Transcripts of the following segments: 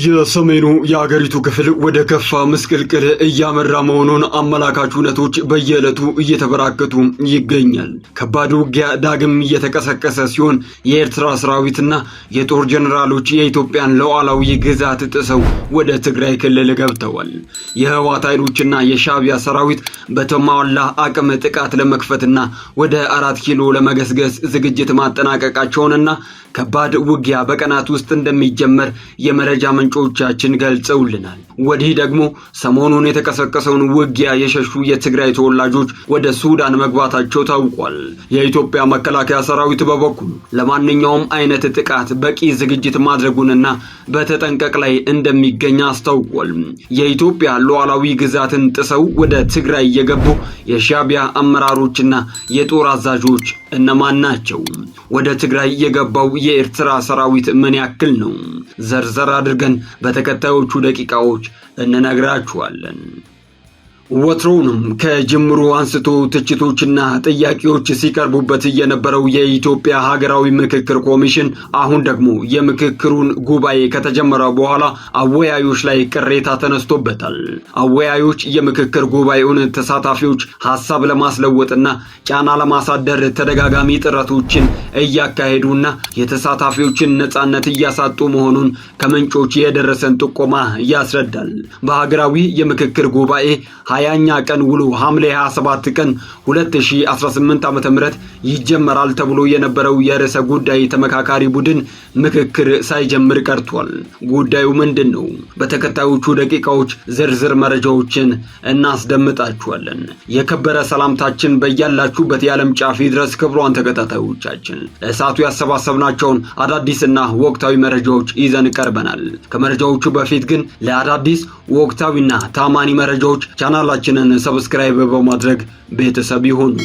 የሰሜኑ የሀገሪቱ ክፍል ወደ ከፋ ምስቅልቅል እያመራ መሆኑን አመላካች ሁነቶች በየዕለቱ እየተበራከቱ ይገኛል። ከባድ ውጊያ ዳግም እየተቀሰቀሰ ሲሆን የኤርትራ ሰራዊትና የጦር ጀነራሎች የኢትዮጵያን ሉዓላዊ ግዛት ጥሰው ወደ ትግራይ ክልል ገብተዋል። የህወሓት ኃይሎችና የሻዕቢያ ሰራዊት በተሟላ አቅም ጥቃት ለመክፈትና ወደ 4 ኪሎ ለመገስገስ ዝግጅት ማጠናቀቃቸውንና ከባድ ውጊያ በቀናት ውስጥ እንደሚጀመር የመረጃ ምንጮቻችን ገልጸውልናል። ወዲህ ደግሞ ሰሞኑን የተቀሰቀሰውን ውጊያ የሸሹ የትግራይ ተወላጆች ወደ ሱዳን መግባታቸው ታውቋል። የኢትዮጵያ መከላከያ ሰራዊት በበኩሉ ለማንኛውም አይነት ጥቃት በቂ ዝግጅት ማድረጉንና በተጠንቀቅ ላይ እንደሚገኝ አስታውቋል። የኢትዮጵያ ሉዓላዊ ግዛትን ጥሰው ወደ ትግራይ የገቡ የሻዕቢያ አመራሮችና የጦር አዛዦች እነማን ናቸው? ወደ ትግራይ የገባው የኤርትራ ሰራዊት ምን ያክል ነው? ዘርዘር አድርገን በተከታዮቹ ደቂቃዎች እንነግራችኋለን። ወትሮውንም ከጅምሩ አንስቶ ትችቶችና ጥያቄዎች ሲቀርቡበት የነበረው የኢትዮጵያ ሀገራዊ ምክክር ኮሚሽን አሁን ደግሞ የምክክሩን ጉባኤ ከተጀመረ በኋላ አወያዮች ላይ ቅሬታ ተነስቶበታል። አወያዮች የምክክር ጉባኤውን ተሳታፊዎች ሀሳብ ለማስለወጥና ጫና ለማሳደር ተደጋጋሚ ጥረቶችን እያካሄዱና የተሳታፊዎችን ነጻነት እያሳጡ መሆኑን ከምንጮች የደረሰን ጥቆማ ያስረዳል። በሀገራዊ የምክክር ጉባኤ 20ኛ ቀን ውሎ ሐምሌ 27 ቀን 2018 ዓ.ም ይጀመራል ተብሎ የነበረው የርዕሰ ጉዳይ ተመካካሪ ቡድን ምክክር ሳይጀምር ቀርቷል። ጉዳዩ ምንድነው? በተከታዮቹ ደቂቃዎች ዝርዝር መረጃዎችን እናስደምጣችኋለን። የከበረ ሰላምታችን በያላችሁበት የዓለም ጫፍ ድረስ ክቡራን ተከታታዮቻችን ለሰዓቱ ያሰባሰብናቸውን አዳዲስና ወቅታዊ መረጃዎች ይዘን ቀርበናል። ከመረጃዎቹ በፊት ግን ለአዳዲስ ወቅታዊና ታማኒ መረጃዎች ቻናላችንን ሰብስክራይብ በማድረግ ቤተሰብ ይሁኑ።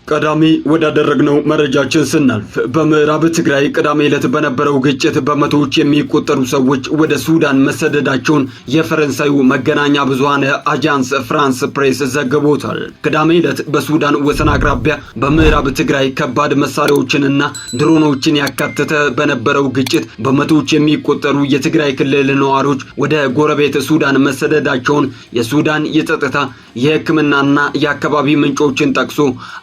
ቀዳሚ ወዳደረግነው መረጃችን ስናልፍ በምዕራብ ትግራይ ቅዳሜ ዕለት በነበረው ግጭት በመቶዎች የሚቆጠሩ ሰዎች ወደ ሱዳን መሰደዳቸውን የፈረንሳዩ መገናኛ ብዙሃን አጃንስ ፍራንስ ፕሬስ ዘግቦታል። ቅዳሜ ዕለት በሱዳን ወሰን አቅራቢያ በምዕራብ ትግራይ ከባድ መሳሪያዎችንና ድሮኖችን ያካተተ በነበረው ግጭት በመቶዎች የሚቆጠሩ የትግራይ ክልል ነዋሪዎች ወደ ጎረቤት ሱዳን መሰደዳቸውን የሱዳን የጸጥታ የሕክምናና የአካባቢ ምንጮችን ጠቅሶ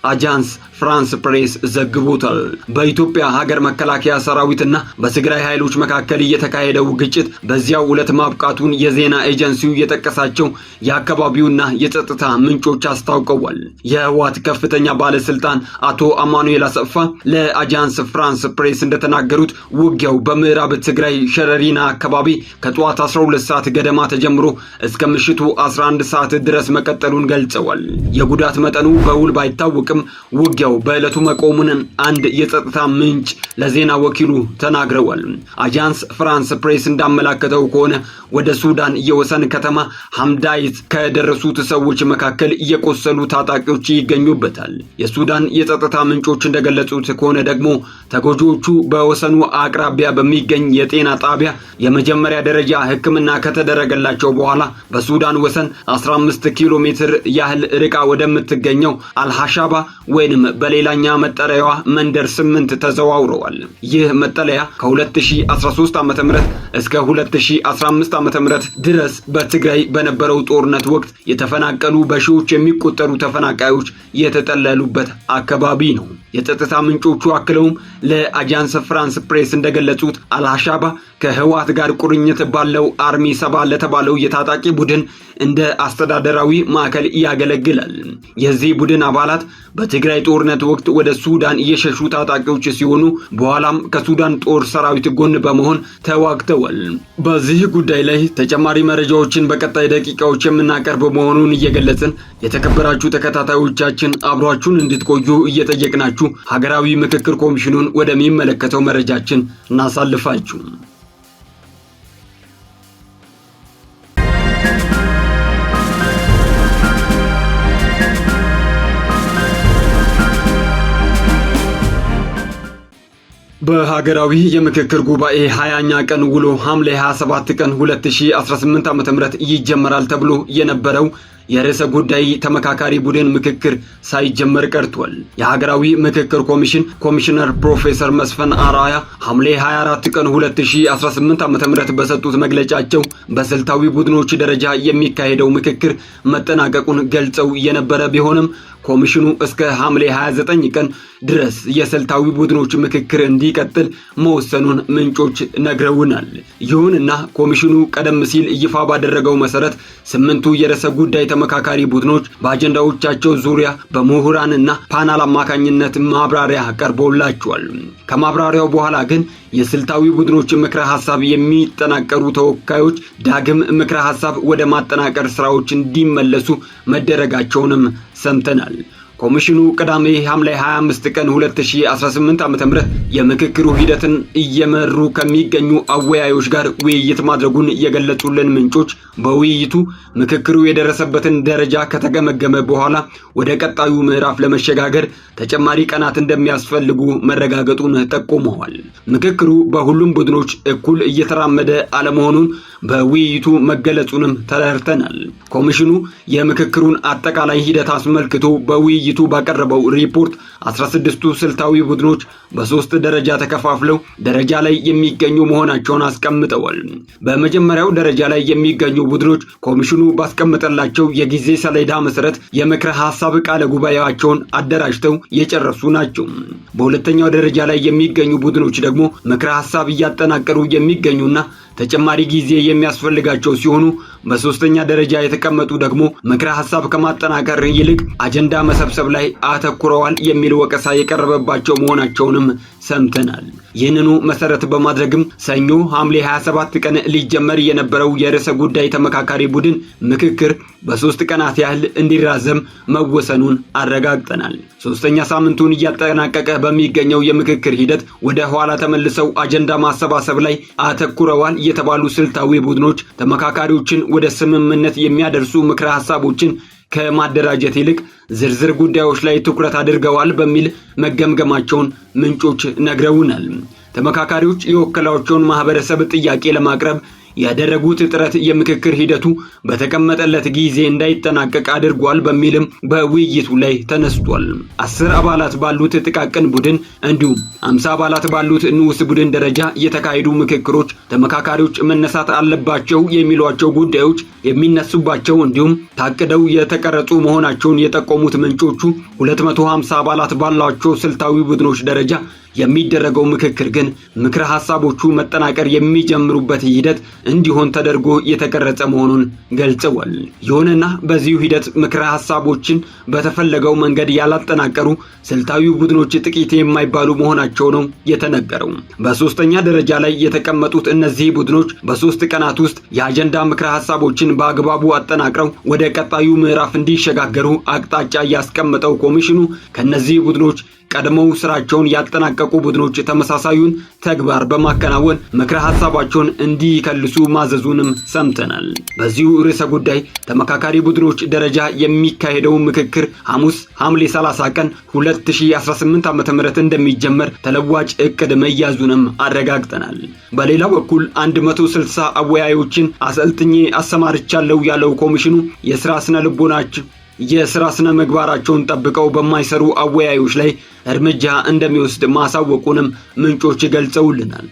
አጃንስ ፍራንስ ፕሬስ ዘግቦታል። በኢትዮጵያ ሀገር መከላከያ ሰራዊትና በትግራይ ኃይሎች መካከል የተካሄደው ግጭት በዚያው ዕለት ማብቃቱን የዜና ኤጀንሲው የጠቀሳቸው የአካባቢውና የጸጥታ ምንጮች አስታውቀዋል። የህወሓት ከፍተኛ ባለስልጣን አቶ አማኑኤል አሰፋ ለአጃንስ ፍራንስ ፕሬስ እንደተናገሩት ውጊያው በምዕራብ ትግራይ ሸረሪና አካባቢ ከጠዋት 12 ሰዓት ገደማ ተጀምሮ እስከ ምሽቱ 11 ሰዓት ድረስ መቀጠሉን ገልጸዋል። የጉዳት መጠኑ በውል ባይታወቅም ውጊያው በዕለቱ መቆሙን አንድ የጸጥታ ምንጭ ለዜና ወኪሉ ተናግረዋል። አጃንስ ፍራንስ ፕሬስ እንዳመላከተው ከሆነ ወደ ሱዳን የወሰን ከተማ ሐምዳይት ከደረሱት ሰዎች መካከል የቆሰሉ ታጣቂዎች ይገኙበታል። የሱዳን የጸጥታ ምንጮች እንደገለጹት ከሆነ ደግሞ ተጎጂዎቹ በወሰኑ አቅራቢያ በሚገኝ የጤና ጣቢያ የመጀመሪያ ደረጃ ሕክምና ከተደረገላቸው በኋላ በሱዳን ወሰን 15 ኪሎ ሜትር ያህል ርቃ ወደምትገኘው አልሐሻባ ወይንም በሌላኛ መጠለያዋ መንደር 8 ተዘዋውረዋል። ይህ መጠለያ ከ2013 ዓ.ም እስከ 2015 ዓ.ም ድረስ በትግራይ በነበረው ጦርነት ወቅት የተፈናቀሉ በሺዎች የሚቆጠሩ ተፈናቃዮች የተጠለሉበት አካባቢ ነው። የጸጥታ ምንጮቹ አክለውም ለአጃንስ ፍራንስ ፕሬስ እንደገለጹት አልሐሻባ ከህወሓት ጋር ቁርኝት ባለው አርሚ 7 ለተባለው የታጣቂ ቡድን እንደ አስተዳደራዊ ማዕከል ያገለግላል። የዚህ ቡድን አባላት በትግራይ ጦርነት ወቅት ወደ ሱዳን የሸሹ ታጣቂዎች ሲሆኑ በኋላም ከሱዳን ጦር ሰራዊት ጎን በመሆን ተዋግተዋል። በዚህ ጉዳይ ላይ ተጨማሪ መረጃዎችን በቀጣይ ደቂቃዎች የምናቀርብ መሆኑን እየገለጽን የተከበራችሁ ተከታታዮቻችን አብሯችሁን እንድትቆዩ እየጠየቅናችሁ ሀገራዊ ምክክር ኮሚሽኑን ወደሚመለከተው መረጃችን እናሳልፋችሁ። በሀገራዊ የምክክር ጉባኤ 20ኛ ቀን ውሎ ሐምሌ 27 ቀን 2018 ዓ.ም ይጀመራል ተብሎ የነበረው የርዕሰ ጉዳይ ተመካካሪ ቡድን ምክክር ሳይጀመር ቀርቷል። የሀገራዊ ምክክር ኮሚሽን ኮሚሽነር ፕሮፌሰር መስፍን አርአያ ሐምሌ 24 ቀን 2018 ዓ.ም በሰጡት መግለጫቸው በስልታዊ ቡድኖች ደረጃ የሚካሄደው ምክክር መጠናቀቁን ገልጸው የነበረ ቢሆንም ኮሚሽኑ እስከ ሐምሌ 29 ቀን ድረስ የስልታዊ ቡድኖች ምክክር እንዲቀጥል መወሰኑን ምንጮች ነግረውናል። ይሁንና ኮሚሽኑ ቀደም ሲል ይፋ ባደረገው መሰረት 8ቱ የርዕሰ ጉዳይ ተመካካሪ ቡድኖች በአጀንዳዎቻቸው ዙሪያ በምሁራንና ፓናል አማካኝነት ማብራሪያ ቀርቦላቸዋል። ከማብራሪያው በኋላ ግን የስልታዊ ቡድኖች ምክረ ሐሳብ የሚጠናቀሩ ተወካዮች ዳግም ምክረ ሐሳብ ወደ ማጠናቀር ስራዎች እንዲመለሱ መደረጋቸውንም ሰምተናል። ኮሚሽኑ ቅዳሜ ሐምሌ 25 ቀን 2018 ዓ.ም የምክክሩ ሂደትን እየመሩ ከሚገኙ አወያዮች ጋር ውይይት ማድረጉን የገለጹልን ምንጮች በውይይቱ ምክክሩ የደረሰበትን ደረጃ ከተገመገመ በኋላ ወደ ቀጣዩ ምዕራፍ ለመሸጋገር ተጨማሪ ቀናት እንደሚያስፈልጉ መረጋገጡን ጠቁመዋል። ምክክሩ በሁሉም ቡድኖች እኩል እየተራመደ አለመሆኑን በውይይቱ መገለጹንም ተረድተናል። ኮሚሽኑ የምክክሩን አጠቃላይ ሂደት አስመልክቶ በውይይቱ ባቀረበው ሪፖርት 16ቱ ስልታዊ ቡድኖች በሶስት ደረጃ ተከፋፍለው ደረጃ ላይ የሚገኙ መሆናቸውን አስቀምጠዋል። በመጀመሪያው ደረጃ ላይ የሚገኙ ቡድኖች ኮሚሽኑ ባስቀመጠላቸው የጊዜ ሰሌዳ መሰረት የምክረ ሐሳብ ቃለ ጉባኤያቸውን አደራጅተው የጨረሱ ናቸው። በሁለተኛው ደረጃ ላይ የሚገኙ ቡድኖች ደግሞ ምክረ ሐሳብ እያጠናቀሩ የሚገኙና ተጨማሪ ጊዜ የሚያስፈልጋቸው ሲሆኑ በሶስተኛ ደረጃ የተቀመጡ ደግሞ ምክረ ሐሳብ ከማጠናቀር ይልቅ አጀንዳ መሰብሰብ ላይ አተኩረዋል የሚል ወቀሳ የቀረበባቸው መሆናቸውንም ሰምተናል። ይህንኑ መሰረት በማድረግም ሰኞ ሐምሌ 27 ቀን ሊጀመር የነበረው የርዕሰ ጉዳይ ተመካካሪ ቡድን ምክክር በ3 ቀናት ያህል እንዲራዘም መወሰኑን አረጋግጠናል። ሶስተኛ ሳምንቱን እያጠናቀቀ በሚገኘው የምክክር ሂደት ወደ ኋላ ተመልሰው አጀንዳ ማሰባሰብ ላይ አተኩረዋል የተባሉ ስልታዊ ቡድኖች ተመካካሪዎችን ወደ ስምምነት የሚያደርሱ ምክረ ሐሳቦችን ከማደራጀት ይልቅ ዝርዝር ጉዳዮች ላይ ትኩረት አድርገዋል በሚል መገምገማቸውን ምንጮች ነግረውናል። ተመካካሪዎች የወከላቸውን ማህበረሰብ ጥያቄ ለማቅረብ ያደረጉት ጥረት የምክክር ሂደቱ በተቀመጠለት ጊዜ እንዳይጠናቀቅ አድርጓል በሚልም በውይይቱ ላይ ተነስቷል። 10 አባላት ባሉት ጥቃቅን ቡድን እንዲሁም 50 አባላት ባሉት ንዑስ ቡድን ደረጃ የተካሄዱ ምክክሮች ተመካካሪዎች መነሳት አለባቸው የሚሏቸው ጉዳዮች የሚነሱባቸው እንዲሁም ታቅደው የተቀረጹ መሆናቸውን የጠቆሙት ምንጮቹ 250 አባላት ባላቸው ስልታዊ ቡድኖች ደረጃ የሚደረገው ምክክር ግን ምክረ ሐሳቦቹ መጠናቀር የሚጀምሩበት ሂደት እንዲሆን ተደርጎ የተቀረጸ መሆኑን ገልጸዋል። ይሁንና በዚሁ ሂደት ምክረ ሐሳቦችን በተፈለገው መንገድ ያላጠናቀሩ ስልታዊ ቡድኖች ጥቂት የማይባሉ መሆናቸው ነው የተነገረው። በሶስተኛ ደረጃ ላይ የተቀመጡት እነዚህ ቡድኖች በ3 ቀናት ውስጥ የአጀንዳ ምክረ ሐሳቦችን በአግባቡ አጠናቅረው ወደ ቀጣዩ ምዕራፍ እንዲሸጋገሩ አቅጣጫ ያስቀመጠው ኮሚሽኑ ከነዚህ ቡድኖች ቀድመው ስራቸውን ያጠናቀቁ ቡድኖች ተመሳሳዩን ተግባር በማከናወን ምክረ ሐሳባቸውን እንዲከልሱ ማዘዙንም ሰምተናል። በዚሁ ርዕሰ ጉዳይ ተመካካሪ ቡድኖች ደረጃ የሚካሄደው ምክክር ሐሙስ ሐምሌ 30 ቀን 2018 ዓ.ም እንደሚጀመር ተለዋጭ እቅድ መያዙንም አረጋግጠናል። በሌላ በኩል 160 አወያዮችን አሰልጥኜ አሰማርቻለሁ ያለው ኮሚሽኑ የስራ ስነ ምግባራቸውን ጠብቀው በማይሰሩ አወያዮች ላይ እርምጃ እንደሚወስድ ማሳወቁንም ምንጮች ገልጸውልናል።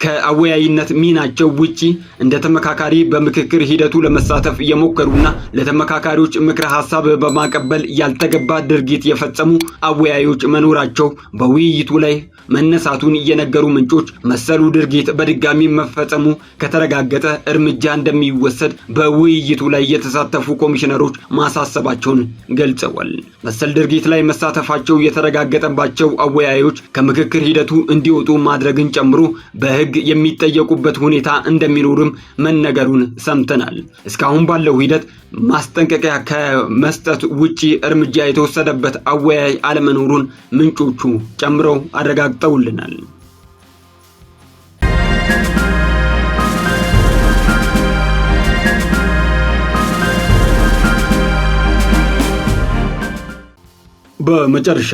ከአወያይነት ሚናቸው ውጪ እንደ ተመካካሪ በምክክር ሂደቱ ለመሳተፍ የሞከሩና ለተመካካሪዎች ምክረ ሐሳብ በማቀበል ያልተገባ ድርጊት የፈጸሙ አወያዮች መኖራቸው በውይይቱ ላይ መነሳቱን የነገሩ ምንጮች መሰሉ ድርጊት በድጋሚ መፈጸሙ ከተረጋገጠ እርምጃ እንደሚወሰድ በውይይቱ ላይ የተሳተፉ ኮሚሽነሮች ማሳሰባቸውን ገልጸዋል። መሰል ድርጊት ላይ መሳተፋቸው የተረጋገጠባቸው አወያዮች ከምክክር ሂደቱ እንዲወጡ ማድረግን ጨምሮ በሕግ የሚጠየቁበት ሁኔታ እንደሚኖርም መነገሩን ሰምተናል። እስካሁን ባለው ሂደት ማስጠንቀቂያ ከመስጠት ውጪ እርምጃ የተወሰደበት አወያይ አለመኖሩን ምንጮቹ ጨምረው አረጋግጠውልናል። በመጨረሻ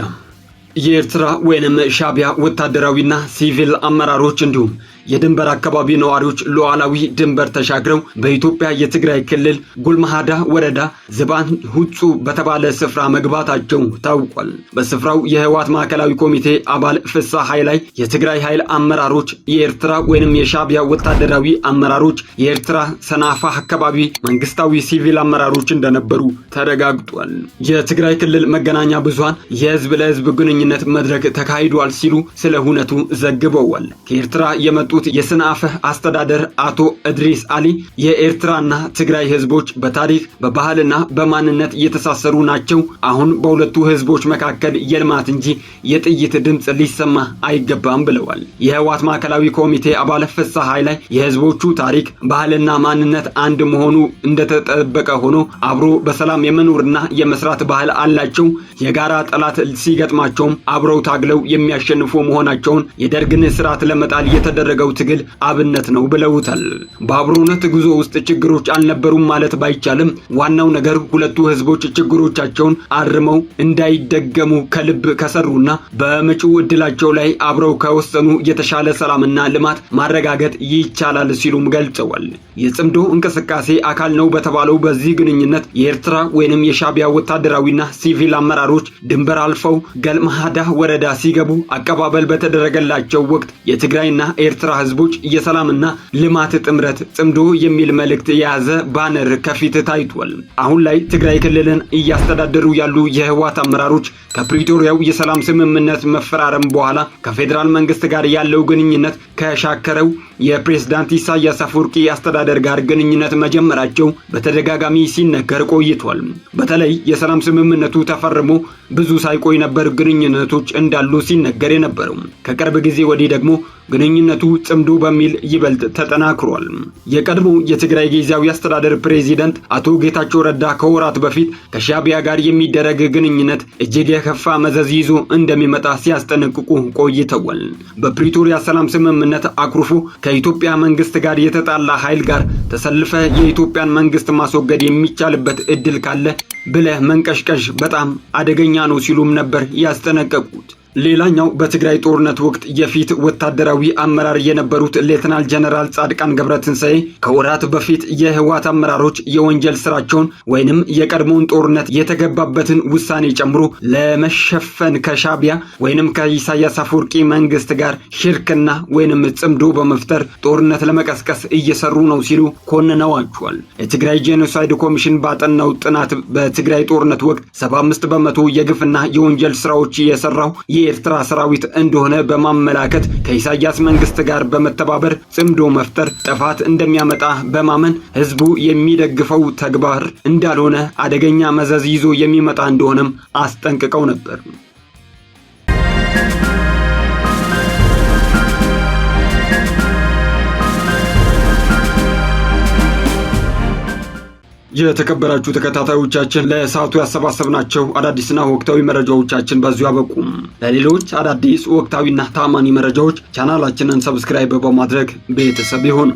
የኤርትራ ወይንም ሻዕቢያ ወታደራዊና ሲቪል አመራሮች እንዲሁም የድንበር አካባቢ ነዋሪዎች ሉዓላዊ ድንበር ተሻግረው በኢትዮጵያ የትግራይ ክልል ጉልማሃዳ ወረዳ ዝባን ሁጹ በተባለ ስፍራ መግባታቸው ታውቋል። በስፍራው የህወሓት ማዕከላዊ ኮሚቴ አባል ፍስሐ ኃይላይ፣ የትግራይ ኃይል አመራሮች፣ የኤርትራ ወይንም የሻዕቢያ ወታደራዊ አመራሮች፣ የኤርትራ ሰናፋ አካባቢ መንግስታዊ ሲቪል አመራሮች እንደነበሩ ተረጋግጧል። የትግራይ ክልል መገናኛ ብዙሃን የህዝብ ለህዝብ ግንኙነት መድረክ ተካሂዷል ሲሉ ስለ ሁነቱ ዘግበዋል። ከኤርትራ የመጡት የሰንአፈ አስተዳደር አቶ እድሪስ አሊ የኤርትራና ትግራይ ህዝቦች በታሪክ በባህልና በማንነት የተሳሰሩ ናቸው። አሁን በሁለቱ ህዝቦች መካከል የልማት እንጂ የጥይት ድምጽ ሊሰማ አይገባም ብለዋል። የህወሓት ማዕከላዊ ኮሚቴ አባል ፍስሐ ኃይላይ የህዝቦቹ ታሪክ ባህልና ማንነት አንድ መሆኑ እንደተጠበቀ ሆኖ አብሮ በሰላም የመኖርና የመስራት ባህል አላቸው። የጋራ ጠላት ሲገጥማቸውም አብረው ታግለው የሚያሸንፉ መሆናቸውን የደርግን ስርዓት ለመጣል የተደረገው ትግል አብነት ነው ብለውታል። በአብሮነት ጉዞ ውስጥ ችግሮች አልነበሩም ማለት ባይቻልም ዋናው ነገር ሁለቱ ህዝቦች ችግሮቻቸውን አርመው እንዳይደገሙ ከልብ ከሰሩና በመጪው እድላቸው ላይ አብረው ከወሰኑ የተሻለ ሰላምና ልማት ማረጋገጥ ይቻላል ሲሉም ገልጸዋል። የጽምዶ እንቅስቃሴ አካል ነው በተባለው በዚህ ግንኙነት የኤርትራ ወይንም የሻዕቢያ ወታደራዊና ሲቪል አመራሮች ድንበር አልፈው ጉልማሃዳ ወረዳ ሲገቡ አቀባበል በተደረገላቸው ወቅት የትግራይና ኤርትራ ህዝቦች የሰላምና ልማት ጥምረት ጽምዶ የሚል መልእክት የያዘ ባነር ከፊት ታይቷል። አሁን ላይ ትግራይ ክልልን እያስተዳደሩ ያሉ የህወሓት አመራሮች ከፕሪቶሪያው የሰላም ስምምነት መፈራረም በኋላ ከፌዴራል መንግስት ጋር ያለው ግንኙነት ከሻከረው የፕሬዝዳንት ኢሳያስ አፈወርቂ አስተዳደር ጋር ግንኙነት መጀመራቸው በተደጋጋሚ ሲነገር ቆይቷል። በተለይ የሰላም ስምምነቱ ተፈርሞ ብዙ ሳይቆይ ነበር ግንኙነቶች እንዳሉ ሲነገር የነበረው። ከቅርብ ጊዜ ወዲህ ደግሞ ግንኙነቱ ጽምዶ በሚል ይበልጥ ተጠናክሯል። የቀድሞ የትግራይ ጊዜያዊ አስተዳደር ፕሬዝዳንት አቶ ጌታቸው ረዳ ከወራት በፊት ከሻዕቢያ ጋር የሚደረግ ግንኙነት እጅግ የከፋ መዘዝ ይዞ እንደሚመጣ ሲያስጠነቅቁ ቆይተዋል። በፕሪቶሪያ ሰላም ስምምነት አኩርፎ ከኢትዮጵያ መንግስት ጋር የተጣላ ኃይል ጋር ተሰልፈ የኢትዮጵያን መንግስት ማስወገድ የሚቻልበት እድል ካለ ብለህ መንቀሽቀሽ በጣም አደገኛ ነው ሲሉም ነበር ያስጠነቀቁት። ሌላኛው በትግራይ ጦርነት ወቅት የፊት ወታደራዊ አመራር የነበሩት ሌተናል ጀነራል ጻድቃን ገብረትንሳኤ ከወራት በፊት የህወሓት አመራሮች የወንጀል ስራቸውን ወይንም የቀድሞውን ጦርነት የተገባበትን ውሳኔ ጨምሮ ለመሸፈን ከሻዕቢያ ወይንም ከኢሳያስ አፈወርቂ መንግስት ጋር ሽርክና ወይንም ጽምዶ በመፍጠር ጦርነት ለመቀስቀስ እየሰሩ ነው ሲሉ ኮንነዋቸዋል። የትግራይ ጄኖሳይድ ኮሚሽን ባጠናው ጥናት በትግራይ ጦርነት ወቅት 75 በመቶ የግፍና የወንጀል ስራዎች የሰራው የኤርትራ ሰራዊት እንደሆነ በማመላከት ከኢሳያስ መንግስት ጋር በመተባበር ጽምዶ መፍጠር ጥፋት እንደሚያመጣ በማመን ህዝቡ የሚደግፈው ተግባር እንዳልሆነ አደገኛ መዘዝ ይዞ የሚመጣ እንደሆነም አስጠንቅቀው ነበር። የተከበራችሁ ተከታታዮቻችን ለሰዓቱ ያሰባሰብናቸው አዳዲስና ወቅታዊ መረጃዎቻችን በዚሁ አበቁም። ለሌሎች አዳዲስ ወቅታዊና ታማኒ መረጃዎች ቻናላችንን ሰብስክራይብ በማድረግ ቤተሰብ ይሁኑ።